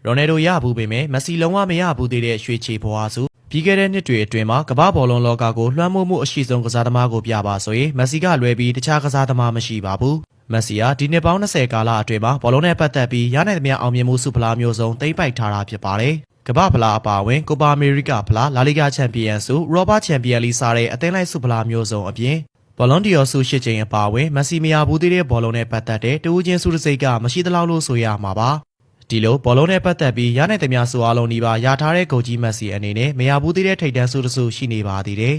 ရိုနယ်ဒိုရဘူးပေမဲ့မက်ဆီလုံးဝမရဘူးသေးတဲ့ရွှေချီဘွားစုပြီးခဲ့တဲ့နှစ်တွေအတွင်းမှာကမ္ဘာဘောလုံးလောကကိုလွှမ်းမိုးမှုအရှိဆုံးကစားသမားကိုပြပါဆိုရင်မက်ဆီကလွဲပြီးတခြားကစားသမားမရှိပါဘူးမက်ဆီဟာဒီနှစ်ပေါင်း20ကာလအတွင်းမှာဘောလုံးနဲ့ပတ်သက်ပြီးရနိုင်သမျှအောင်မြင်မှုစုဖလားမျိုးစုံသိမ်းပိုက်ထားတာဖြစ်ပါတယ်ကမ္ဘာဖလားအပါအဝင်ကိုပါအမေရိကဖလားလာလီဂါချန်ပီယံဆုဥရောပချန်ပီယံလိစားတဲ့အသင်းလိုက်စုဖလားမျိုးစုံအပြင်ဘောလုံးဒီယောဆု၈ချိန်အပါအဝင်မက်ဆီမရဘူးသေးတဲ့ဘောလုံးနဲ့ပတ်သက်တဲ့တဦးချင်းစုတစ်စိတ်ကမရှိသလောက်လို့ဆိုရမှာပါဒီလိုဘောလုံးနဲ့ပတ်သက်ပြီးရနိုင်သမျှစုအားလုံးဒီပါရထားတဲ့ဂိုကြီးမက်ဆီအနေနဲ့မရဘူးသေးတဲ့ထိပ်တန်းစုတစ်စုရှိနေပါသေးတယ်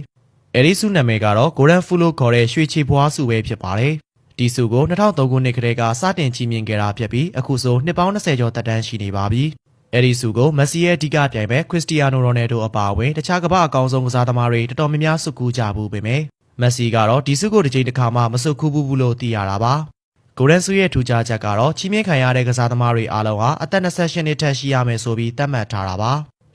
အဲဒီစုနာမည်ကတော့ဂိုရန်ဖူလို့ခေါ်တဲ့ရွှေချီဘွားစုပဲဖြစ်ပါတယ်ဒီစုကို2003ခုနှစ်ကတည်းကစတင်ချီးမြှင့်ခဲ့တာဖြစ်ပြီးအခုဆိုနှစ်ပေါင်း20ကျော်သက်တမ်းရှိနေပါပြီအဲဒီစုကိုမက်ဆီရဲ့အဓိကပြိုင်ပွဲခရစ္စတီယာနိုရိုနယ်ဒိုအပါအဝင်တခြားကမ္ဘာအကောင်းဆုံးကစားသမားတွေတော်တော်များများစုကူးကြဘူးပေမဲ့မက်ဆီကတော့ဒီစုကိုတစ်ချိန်တစ်ခါမှမစုကူးဘူးလို့သိရတာပါဂိုရန်စုရဲ့ထူးခြားချက်ကတော့ချီးမြှင့်ခံရတဲ့ကစားသမားတွေအားလုံးဟာအသက်28နှစ်ထက်ရှိရမယ်ဆိုပြီးသတ်မှတ်ထားတာပါ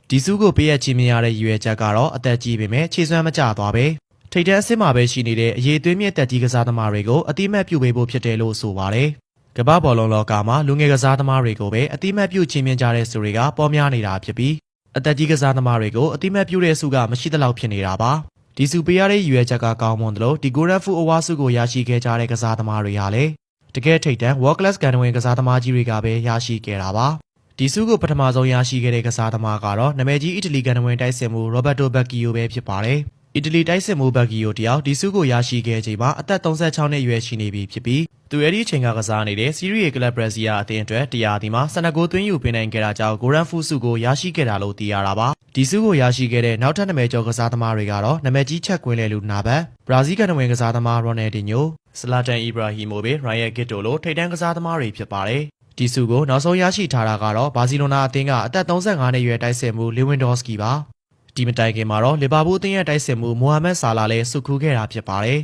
ဒီစုကိုပေးရချီးမြှင့်ရတဲ့ရည်ရွယ်ချက်ကတော့အသက်ကြီးပေမဲ့ခြေစွမ်းမကျသွားပဲထိပ်တန်းအဆင့်မှာပဲရှိနေတဲ့အရေးသွေးမြင့်တက်ကြီးကစားသမားတွေကိုအတိမတ်ပြုပေးဖို့ဖြစ်တယ်လို့ဆိုပါတယ်ကမ္ဘာဘောလုံးလောကမှာလူငယ်ကစားသမားတွေကိုပဲအတိမတ်ပြုချီးမြှင့်ကြတဲ့စုတွေကပေါ်များနေတာဖြစ်ပြီးအသက်ကြီးကစားသမားတွေကိုအတိမတ်ပြုတဲ့စုကမရှိသလောက်ဖြစ်နေတာပါဒီစုပေးရတဲ့ရည်ရွယ်ချက်ကကောင်းမွန်တယ်လို့ဒီဂိုရန်ဖူအဝါစုကိုရရှိခဲ့ကြတဲ့ကစားသမားတွေဟာလည်းတကယ်ထိပ်တန်း World Class ကန်ဝင်ကစားသမားကြီးတွေကပဲရရှိခဲ့တာပါဒီစုကိုပထမဆုံးရရှိခဲ့တဲ့ကစားသမားကတော့နာမည်ကြီးအီတလီကန်ဝင်တိုက်စစ်မှု Roberto Baggio ပဲဖြစ်ပါတယ်အီတလီတိုက်စစ်မှု Baggio တယောက်ဒီစုကိုရရှိခဲ့ချိန်မှာအသက်36နှစ်အရွယ်ရှိနေပြီဖြစ်ပြီးသူအဲ့ဒီအချိန်ကစားနေတဲ့ Serie A ကလပ်ဘရက်ဇီယာအသင်းအတွက်တရားဒီမှာ12ဂိုးသွင်းယူပေးနိုင်ခဲ့တာကြောင့်ဂိုရန်ဖူစုကိုရရှိခဲ့တာလို့သိရတာပါဒီစုကိုရရှိခဲ့တဲ့နောက်ထပ်နာမည်ကျော်ကစားသမားတွေကတော့နာမည်ကြီးချက်ကွင်းလေလူနာဘတ်ဘရာဇီးကန်ဝင်ကစားသမား Ronaldinho ဆလာတန် အီဘရာဟီမိုဗစ် ရိုင်ယယ်ဂစ်တိုလိုထိပ်တန်းကစားသမားတွေဖြစ်ပါတယ်ဒီစုကိုနောက်ဆုံးရရှိထားတာကတော့ဘာစီလိုနာအသင်းကအသက်35နှစ်အရွယ်တိုက်စစ်မှုလီဝင်ဒေါစကီပါဒီမတိုင်ခင်မှာတော့လီဗာပူးအသင်းရဲ့တိုက်စစ်မှုမိုဟာမက်ဆာလာလည်းစုခူးခဲ့တာဖြစ်ပါတယ်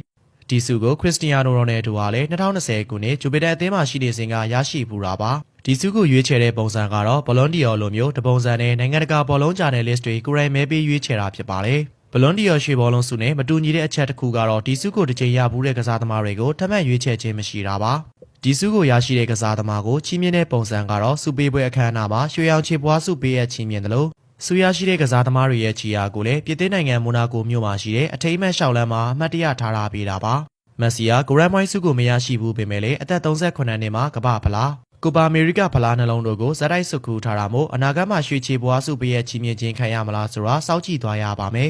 ဒီစုကိုခရစ္စတီယာနိုရိုနယ်ဒိုဟာလည်း2020ခုနှစ်ဂျူပီတာအသင်းမှာရှိနေစဉ်ကရရှိပူတာပါဒီစုကိုရွေးချယ်တဲ့ပုံစံကတော့ဘလွန်ဒီယောလိုမျိုးတပုံစံနဲ့နိုင်ငံတကာဘောလုံးဂျာနယ်လစ်တွေကိုယ်တိုင်မဲပေးရွေးချယ်တာဖြစ်ပါတယ်ဘလွန်ဒီယောရွှေဘောလုံးစုနဲ့မတူညီတဲ့အချက်တစ်ခုကတော့ဒီစုကိုတစ်ချိန်ရဘူးတဲ့ကစားသမားတွေကိုထပ်မံရွေးချယ်ခြင်းမရှိတာပါဒီစုကိုရရှိတဲ့ကစားသမားကိုချီးမြှင့်တဲ့ပုံစံကတော့စုပေးပွဲအခမ်းအနားမှာရွှေရောင်ချေပွားစုပေးရချီးမြှင့်တယ်လို့ဆူရရှိတဲ့ကစားသမားတွေရဲ့ချီယာကိုလည်းပြည်သစ်နိုင်ငံမိုနာကိုမြို့မှာရှိတဲ့အထိမ်းအမှတ်ရှောက်လန်းမှာအမှတ်တရထားတာပေးတာပါမက်ဆီယာဂိုရန်မိုင်းစုကိုမရရှိဘူးပေမဲ့လည်းအသက်38နှစ်မှာကမ္ဘာဖလားကိုပါအမေရိကဖလားနှလုံးတို့ကိုဇက်တိုက်စုကူထားတာမို့အနာဂတ်မှာရွှေချီဘွားစုပေးရချီးမြှင့်ခြင်းခံရမလားဆိုတာစောင့်ကြည့်သွားရပါမယ်